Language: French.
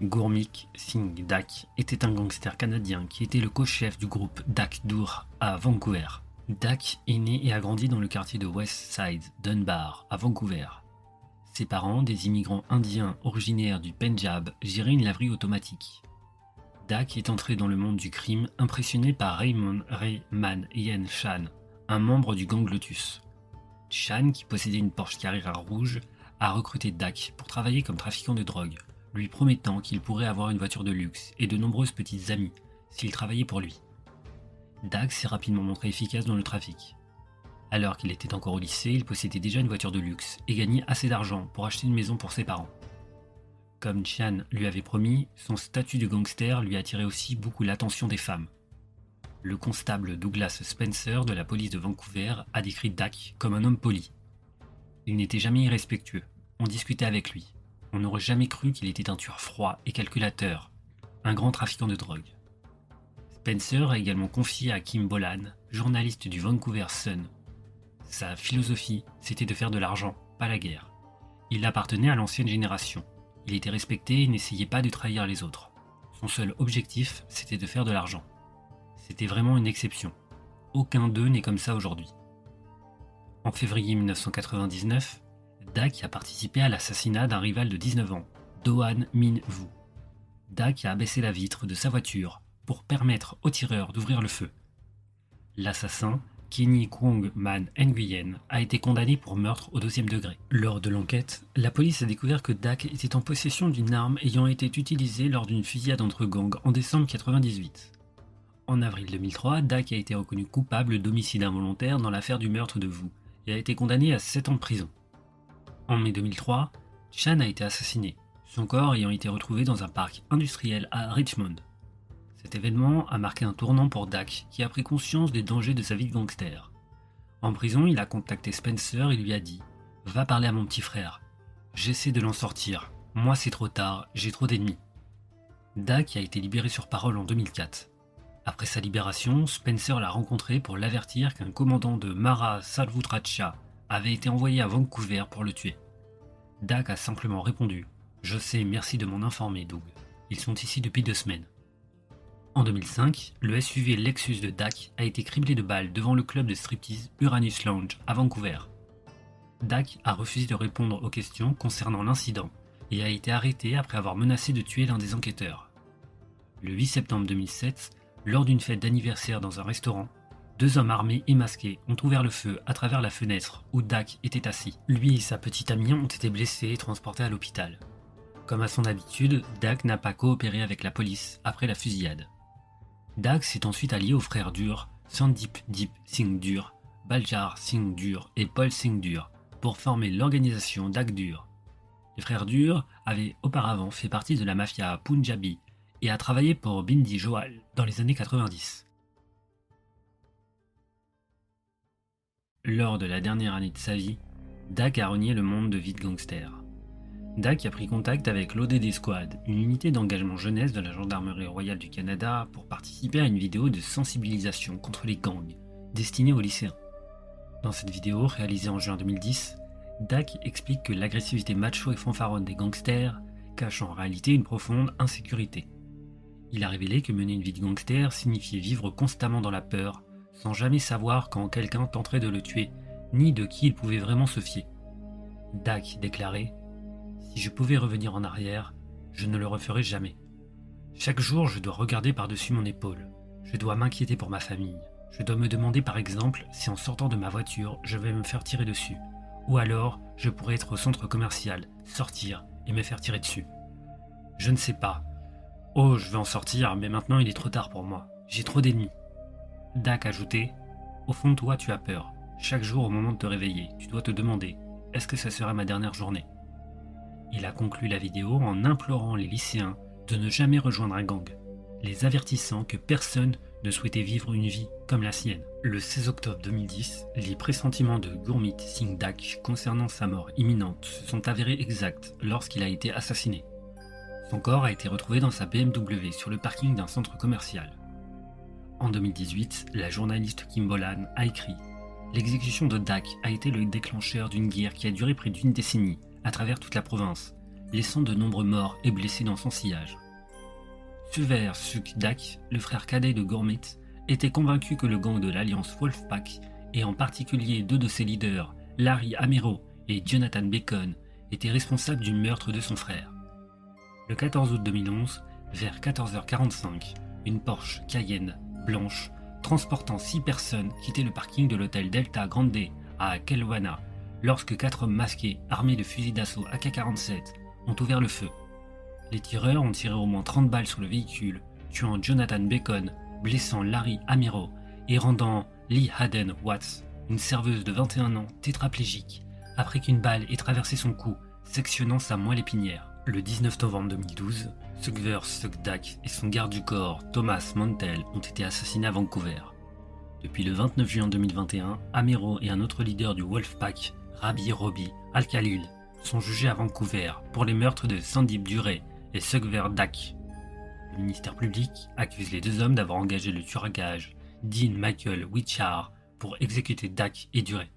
Gurmeet Singh Dak était un gangster canadien qui était le co-chef du groupe Dak Dur à Vancouver. Dak est né et a grandi dans le quartier de West Side, Dunbar, à Vancouver. Ses parents, des immigrants indiens originaires du Pendjab, géraient une laverie automatique. Dak est entré dans le monde du crime impressionné par Raymond Ray Man Yen Chan, un membre du gang Lotus. Chan, qui possédait une Porsche Carrera rouge, a recruté Dak pour travailler comme trafiquant de drogue, lui promettant qu'il pourrait avoir une voiture de luxe et de nombreuses petites amies s'il travaillait pour lui. Dak s'est rapidement montré efficace dans le trafic. Alors qu'il était encore au lycée, il possédait déjà une voiture de luxe et gagnait assez d'argent pour acheter une maison pour ses parents. Comme Chan lui avait promis, son statut de gangster lui attirait aussi beaucoup l'attention des femmes. Le constable Douglas Spencer de la police de Vancouver a décrit Dak comme un homme poli. Il n'était jamais irrespectueux, on discutait avec lui. On n'aurait jamais cru qu'il était un tueur froid et calculateur, un grand trafiquant de drogue. Spencer a également confié à Kim Bolan, journaliste du Vancouver Sun. Sa philosophie, c'était de faire de l'argent, pas la guerre. Il appartenait à l'ancienne génération. Il était respecté et n'essayait pas de trahir les autres. Son seul objectif, c'était de faire de l'argent. C'était vraiment une exception. Aucun d'eux n'est comme ça aujourd'hui. En février 1999, Dak a participé à l'assassinat d'un rival de 19 ans, Doan Min Vu. Dak a abaissé la vitre de sa voiture pour permettre au tireur d'ouvrir le feu. L'assassin, Kenny Kwong Man Nguyen, a été condamné pour meurtre au 2e degré. Lors de l'enquête, la police a découvert que Dak était en possession d'une arme ayant été utilisée lors d'une fusillade entre gangs en décembre 1998. En avril 2003, Dak a été reconnu coupable d'homicide involontaire dans l'affaire du meurtre de Vu et a été condamné à 7 ans de prison. En mai 2003, Chan a été assassiné, son corps ayant été retrouvé dans un parc industriel à Richmond. Cet événement a marqué un tournant pour Dak, qui a pris conscience des dangers de sa vie de gangster. En prison, il a contacté Spencer et lui a dit « Va parler à mon petit frère. J'essaie de l'en sortir. Moi c'est trop tard, j'ai trop d'ennemis. » Dak a été libéré sur parole en 2004. Après sa libération, Spencer l'a rencontré pour l'avertir qu'un commandant de Mara Salvutracha avait été envoyé à Vancouver pour le tuer. Dak a simplement répondu « Je sais, merci de m'en informer, Doug. Ils sont ici depuis 2 semaines. » En 2005, le SUV Lexus de Dak a été criblé de balles devant le club de striptease Uranus Lounge à Vancouver. Dak a refusé de répondre aux questions concernant l'incident et a été arrêté après avoir menacé de tuer l'un des enquêteurs. Le 8 septembre 2007, lors d'une fête d'anniversaire dans un restaurant, 2 hommes armés et masqués ont ouvert le feu à travers la fenêtre où Dak était assis. Lui et sa petite amie ont été blessés et transportés à l'hôpital. Comme à son habitude, Dak n'a pas coopéré avec la police après la fusillade. Dak s'est ensuite allié aux frères Dur, Sandip Deep Singh Dur, Baljar Singh Dur et Paul Singh Dur pour former l'organisation Dak Dur. Les frères Dur avaient auparavant fait partie de la mafia Punjabi et a travaillé pour Bindi Johal dans les années 90. Lors de la dernière année de sa vie, Dak a renié le monde de vie de gangster. Dak a pris contact avec l'ODD Squad, une unité d'engagement jeunesse de la Gendarmerie royale du Canada pour participer à une vidéo de sensibilisation contre les gangs, destinée aux lycéens. Dans cette vidéo, réalisée en juin 2010, Dak explique que l'agressivité macho et fanfaronne des gangsters cache en réalité une profonde insécurité. Il a révélé que mener une vie de gangster signifiait vivre constamment dans la peur, sans jamais savoir quand quelqu'un tenterait de le tuer, ni de qui il pouvait vraiment se fier. Dak déclarait « Si je pouvais revenir en arrière, je ne le referais jamais. Chaque jour, je dois regarder par-dessus mon épaule. Je dois m'inquiéter pour ma famille. Je dois me demander par exemple si en sortant de ma voiture, je vais me faire tirer dessus. Ou alors, je pourrais être au centre commercial, sortir et me faire tirer dessus. Je ne sais pas. Oh, je vais en sortir, mais maintenant il est trop tard pour moi. J'ai trop d'ennemis. » Dak ajoutait « Au fond de toi, tu as peur. Chaque jour au moment de te réveiller, tu dois te demander « Est-ce que ça sera ma dernière journée ?» Il a conclu la vidéo en implorant les lycéens de ne jamais rejoindre un gang, les avertissant que personne ne souhaitait vivre une vie comme la sienne. Le 16 octobre 2010, les pressentiments de Gurmeet Singh Dak concernant sa mort imminente se sont avérés exacts lorsqu'il a été assassiné. Son corps a été retrouvé dans sa BMW sur le parking d'un centre commercial. En 2018, la journaliste Kim Bolan a écrit « L'exécution de Dak a été le déclencheur d'une guerre qui a duré près d'1 décennie à travers toute la province. laissant de nombreux morts et blessés dans son sillage. Suver Suk Dak, le frère cadet de Gormit, était convaincu que le gang de l'Alliance Wolfpack, et en particulier deux de ses leaders, Larry Amero et Jonathan Bacon, étaient responsables du meurtre de son frère. Le 14 août 2011, vers 14h45, une Porsche Cayenne blanche transportant 6 personnes quittait le parking de l'hôtel Delta Grande à Kelowna lorsque 4 hommes masqués armés de fusils d'assaut AK-47 ont ouvert le feu. Les tireurs ont tiré au moins 30 balles sur le véhicule, tuant Jonathan Bacon, blessant Larry Amero et rendant Lee Haden Watts, une serveuse de 21 ans tétraplégique, après qu'une balle ait traversé son cou, sectionnant sa moelle épinière. Le 19 novembre 2012, Sugver Suk Dak et son garde du corps, Thomas Mantell, ont été assassinés à Vancouver. Depuis le 29 juin 2021, Amero et un autre leader du Wolfpack, Rabi Robbie Al-Khalil, sont jugés à Vancouver pour les meurtres de Sandip Duray et Sugver Dak. Le ministère public accuse les deux hommes d'avoir engagé le tueur à gages Dean Michael Wichar pour exécuter Dak et Duray.